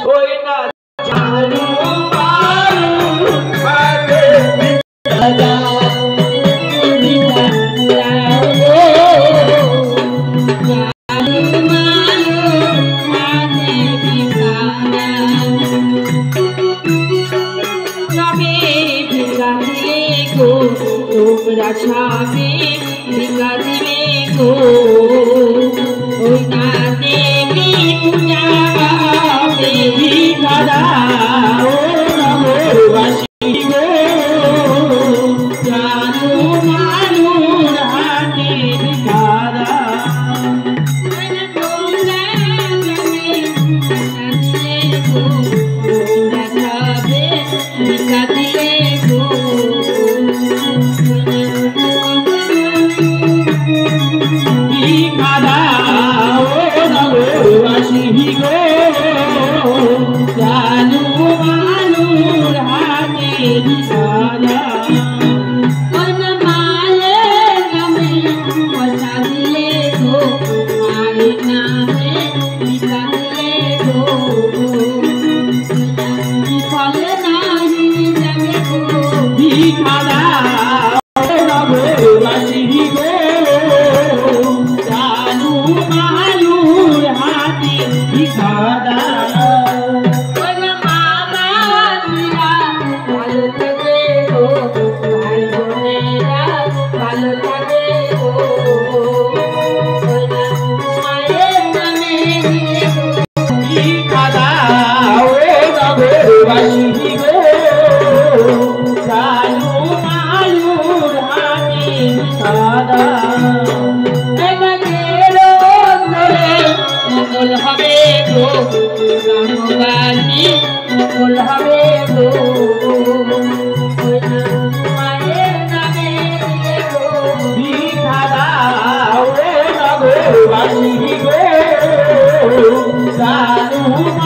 ওই না জানু মানু হাতে ভিক্ষা তোমরা সামনে ভিক্ষা দিবে গো ওই না দেবী পূজা ভিক্ষা দাও নগরবাসী গো জানু মানুর হাতে ভিক্ষা দাও তোমরা সামনে ভিক্ষা দিবে গো জানু মানুর হাতে ভিক্ষা মালে নামে পয়সা দিলে গো মায়ের নামে ভিক্ষা দিলে গো ফলে নাহি যাবে গো ভিক্ষা দাও নগরবাসী গো জানু মানুর হাতে ভিক্ষা দাও মঙ্গল হবে গো গ্রামবাসী মঙ্গল হবে গো মায়ের নামে ভিক্ষা দাও নগরবাসী গো জানু